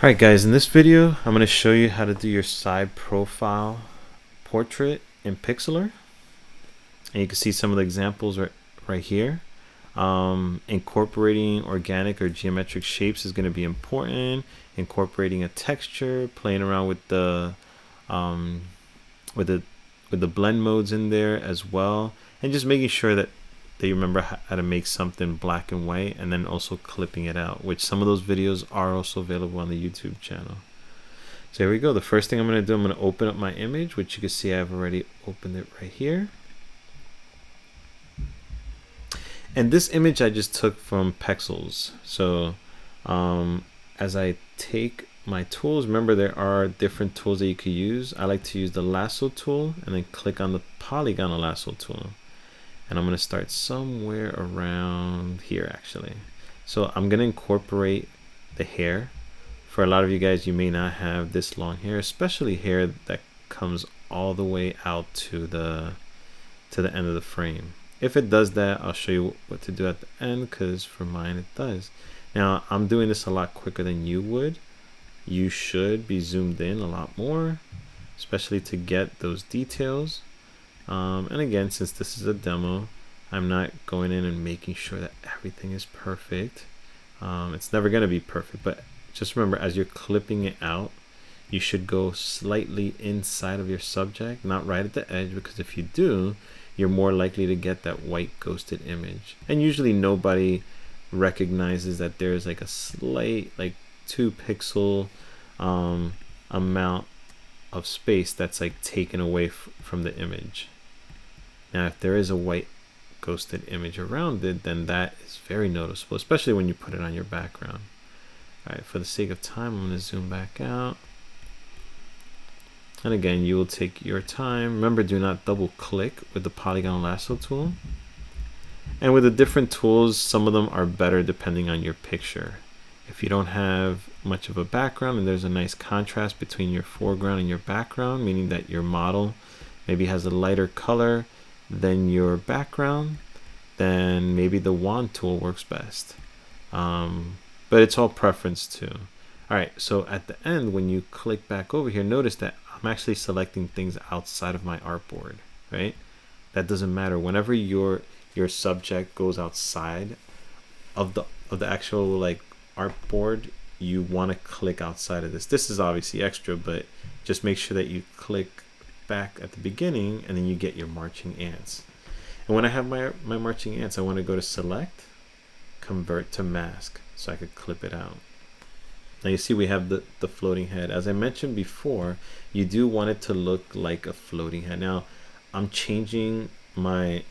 Alright guys, in this video I'm going to show you how to do your side profile portrait in Pixlr. And you can see some of the examples right here. Incorporating organic or geometric shapes is going to be important. Incorporating a texture, playing around with the blend modes in there as well, and just making sure that you remember how to make something black and white, and then also clipping it out, which some of those videos are also available on the YouTube channel. So here we go. The first thing I'm going to do, I'm going to open up my image, which you can see I've already opened it right here. And this image I just took from Pexels. So as I take my tools, remember there are different tools that you could use. I like to use the lasso tool and then click on the polygonal lasso tool. And I'm going to start somewhere around here actually. So I'm going to incorporate the hair. For a lot of you guys, you may not have this long hair, especially hair that comes all the way out to the end of the frame. If it does that, I'll show you what to do at the end, because for mine it does. Now I'm doing this a lot quicker than you would. You should be zoomed in a lot more, especially to get those details. And again, since this is a demo, I'm not going in and making sure that everything is perfect. It's never going to be perfect, but just remember, as you're clipping it out, you should go slightly inside of your subject, not right at the edge, because if you do, you're more likely to get that white ghosted image. And usually nobody recognizes that there's like a slight, like 2 pixel amount of space that's like taken away from the image. Now if there is a white ghosted image around it, then that is very noticeable, especially when you put it on your background. Alright, for the sake of time, I'm going to zoom back out. And again, you will take your time. Remember, do not double click with the polygon lasso tool. And with the different tools, some of them are better depending on your picture. If you don't have much of a background and there's a nice contrast between your foreground and your background, meaning that your model maybe has a lighter color than your background, then maybe the wand tool works best. But it's all preference too. Alright, so at the end, when you click back over here, notice that I'm actually selecting things outside of my artboard, right? That doesn't matter. Whenever your subject goes outside of the actual like artboard, you want to click outside of this. This is obviously extra, but just make sure that you click back at the beginning and then you get your marching ants. And when I have my marching ants, I want to go to select, convert to mask, so I could clip it out. Now you see we have the floating head. As I mentioned before, you do want it to look like a floating head. Now I'm changing my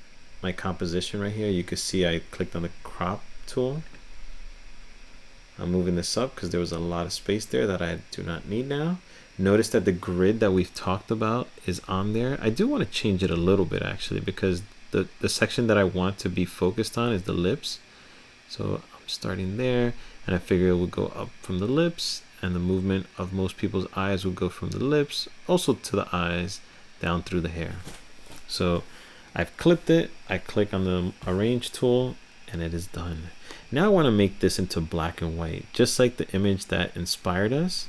composition right here. You can see I clicked on the crop tool. I'm moving this up because there was a lot of space there that I do not need now. Notice that the grid that we've talked about is on there. I do want to change it a little bit actually, because the section that I want to be focused on is the lips. So I'm starting there, and I figure it would go up from the lips, and the movement of most people's eyes would go from the lips also to the eyes down through the hair. So I've clipped it. I click on the arrange tool and it is done. Now I want to make this into black and white, just like the image that inspired us.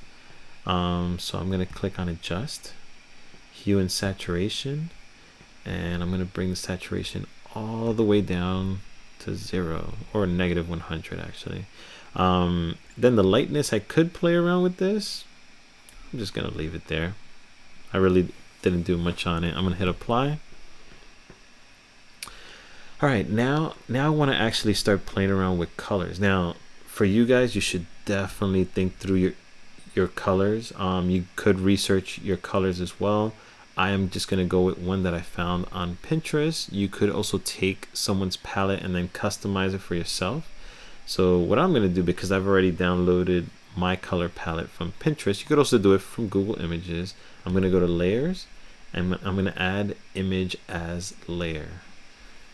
So I'm going to click on adjust, hue and saturation, and I'm going to bring the saturation all the way down to 0 or negative 100 actually. Then the lightness, I could play around with this. I'm just going to leave it there. I really didn't do much on it. I'm going to hit apply. Alright, now I want to actually start playing around with colors. Now for you guys, you should definitely think through your colors. You could research your colors as well. I am just going to go with one that I found on Pinterest. You could also take someone's palette and then customize it for yourself. So what I'm going to do, because I've already downloaded my color palette from Pinterest, you could also do it from Google Images. I'm going to go to layers and I'm going to add image as layer.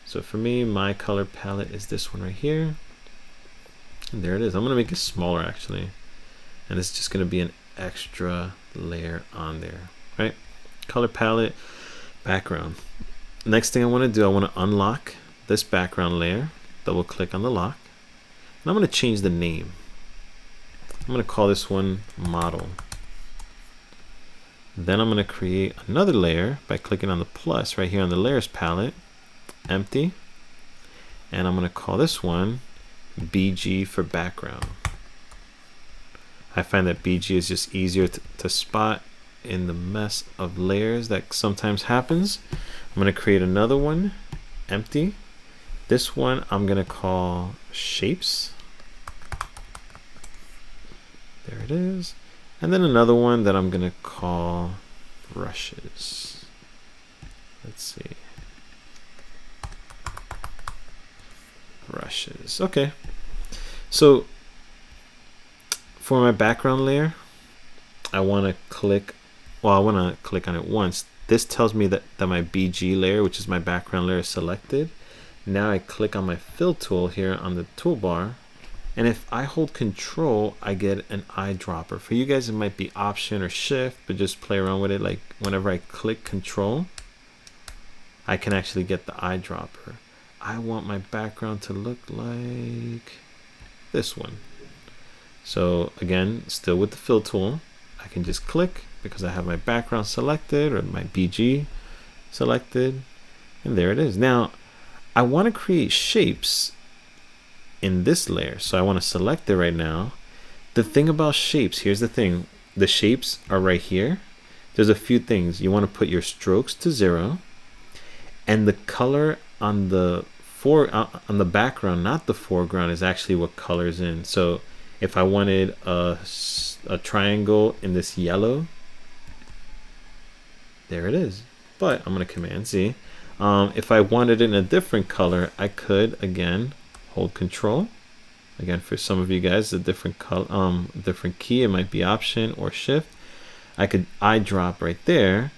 So for me, my color palette is this one right here. And there it is. I'm going to make it smaller actually. And it's just going to be an extra layer on there, right? Color palette, background. Next thing I want to do, I want to unlock this background layer. Double click on the lock. And I'm going to change the name. I'm going to call this one model. Then I'm going to create another layer by clicking on the plus right here on the layers palette, empty. And I'm going to call this one BG for background. I find that BG is just easier to spot in the mess of layers that sometimes happens. I'm going to create another one, empty. This one I'm going to call shapes. There it is. And then another one that I'm going to call brushes. Let's see. Brushes. Okay. So for my background layer, I want to click, well, I want to click on it once. This tells me that my BG layer, which is my background layer, is selected. Now I click on my fill tool here on the toolbar. And if I hold control, I get an eyedropper. For you guys, it might be option or shift, but just play around with it. Like whenever I click control, I can actually get the eyedropper. I want my background to look like this one. So again, still with the fill tool, I can just click because I have my background selected or my BG selected, and there it is. Now I want to create shapes in this layer, so I want to select it right now. The thing about shapes, here's the thing, the shapes are right here. There's a few things. You want to put your strokes to 0, and the color on the on the background, not the foreground, is actually what colors in. So if I wanted a triangle in this yellow, there it is. But I'm going to Command Z. If I wanted it in a different color, I could again hold control. Again, for some of you guys, a different color, different key, it might be option or shift. I could eyedrop right there,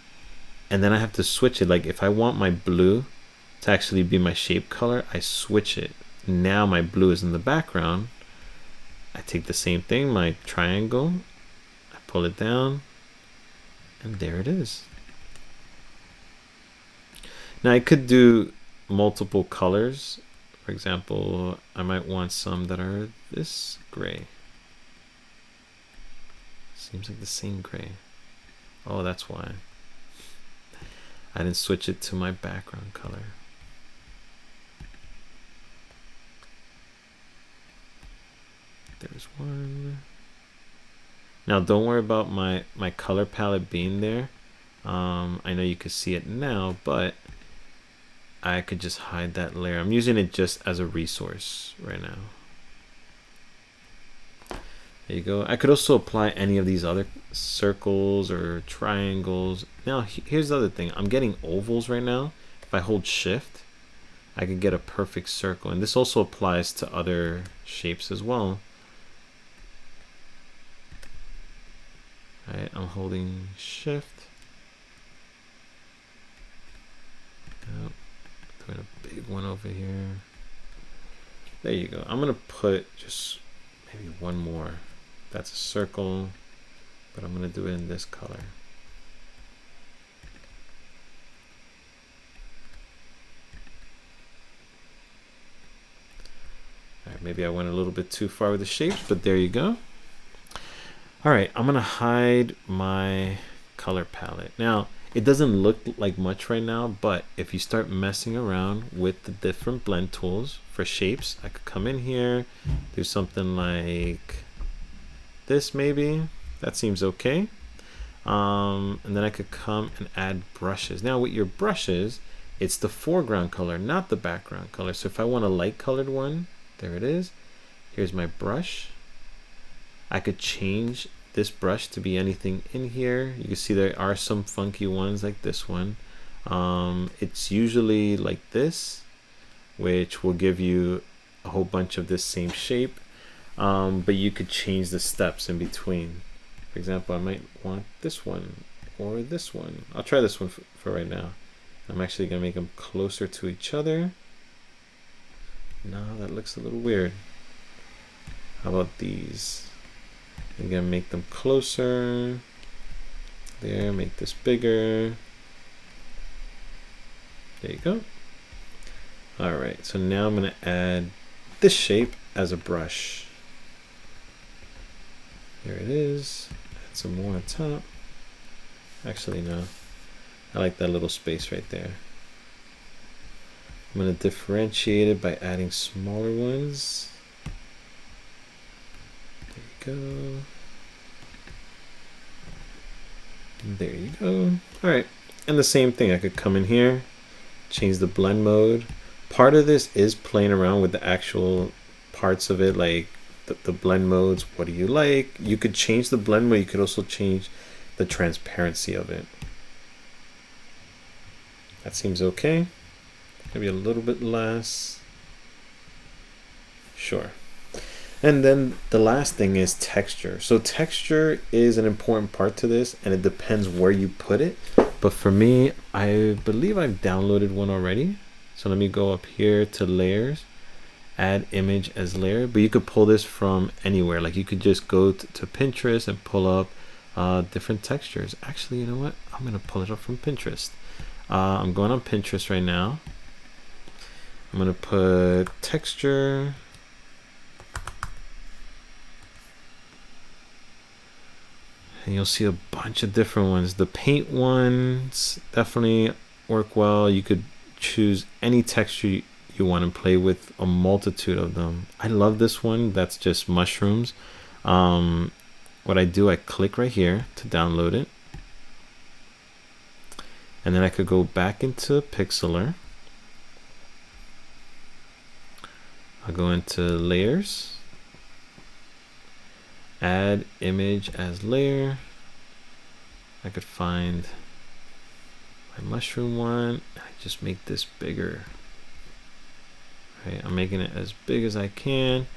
and then I have to switch it. Like if I want my blue to actually be my shape color, I switch it. Now my blue is in the background. I take the same thing, my triangle, I pull it down, and there it is. Now I could do multiple colors. For example, I might want some that are this gray. Seems like the same gray. Oh, that's why. I didn't switch it to my background color. There's one. Now don't worry about my color palette being there. I know you can see it now, but I could just hide that layer. I'm using it just as a resource right now. There you go. I could also apply any of these other circles or triangles. Now here's the other thing. I'm getting ovals right now. If I hold shift, I could get a perfect circle. And this also applies to other shapes as well. Alright, I'm holding shift. Yep. Doing a big one over here. There you go. I'm gonna put just maybe one more. That's a circle, but I'm gonna do it in this color. All right, maybe I went a little bit too far with the shapes, but there you go. All right, I'm gonna hide my color palette. Now, it doesn't look like much right now, but if you start messing around with the different blend tools for shapes, I could come in here, do something like this maybe. That seems okay. And then I could come and add brushes. Now with your brushes, it's the foreground color, not the background color. So if I want a light colored one, there it is. Here's my brush. I could change this brush to be anything in here. You can see there are some funky ones like this one. It's usually like this, which will give you a whole bunch of this same shape, but you could change the steps in between. For example, I might want this one or this one. I'll try this one for right now. I'm actually gonna make them closer to each other. No, that looks a little weird. How about these? I'm gonna make them closer. There, make this bigger. There you go. All right, so now I'm gonna add this shape as a brush. There it is. Add some more on top. Actually, no. I like that little space right there. I'm going to differentiate it by adding smaller ones. There you go. There you go. All right. And the same thing, I could come in here, change the blend mode. Part of this is playing around with the actual parts of it, like the blend modes. What do you like? You could change the blend mode. You could also change the transparency of it. That seems okay. Maybe a little bit less. Sure. And then the last thing is texture. So texture is an important part to this, and it depends where you put it. But for me, I believe I've downloaded one already. So let me go up here to layers, add image as layer. But you could pull this from anywhere. Like you could just go to Pinterest and pull up different textures. Actually, you know what? I'm gonna pull it up from Pinterest. I'm going on Pinterest right now. I'm gonna put texture. And you'll see a bunch of different ones. The paint ones definitely work well. You could choose any texture you want to play with, a multitude of them. I love this one. That's just mushrooms. What I do, I click right here to download it. And then I could go back into Pixlr. I'll go into layers, add image as layer. I could find my mushroom one. I just make this bigger. Right, I'm making it as big as I can,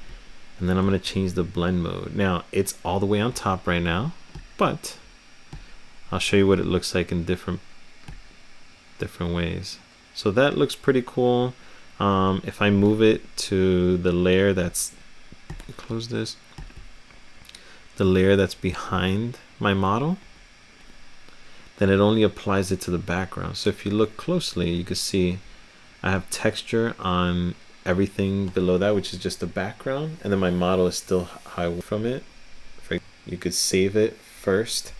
and then I'm going to change the blend mode. Now it's all the way on top right now, but I'll show you what it looks like in different ways. So that looks pretty cool. If I move it to the layer that's, close this, the layer that's behind my model, then it only applies it to the background. So if you look closely, you can see I have texture on everything below that, which is just the background, and then my model is still high from it. You could save it first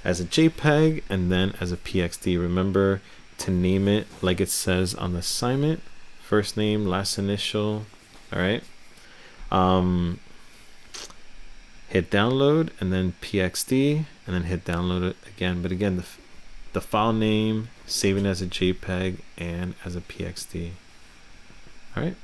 as a JPEG and then as a PXD. Remember to name it like it says on the assignment, first name, last initial. All right. Hit download and then PXD, and then hit download it again. But again, the file name, saving as a JPEG and as a PXD. All right.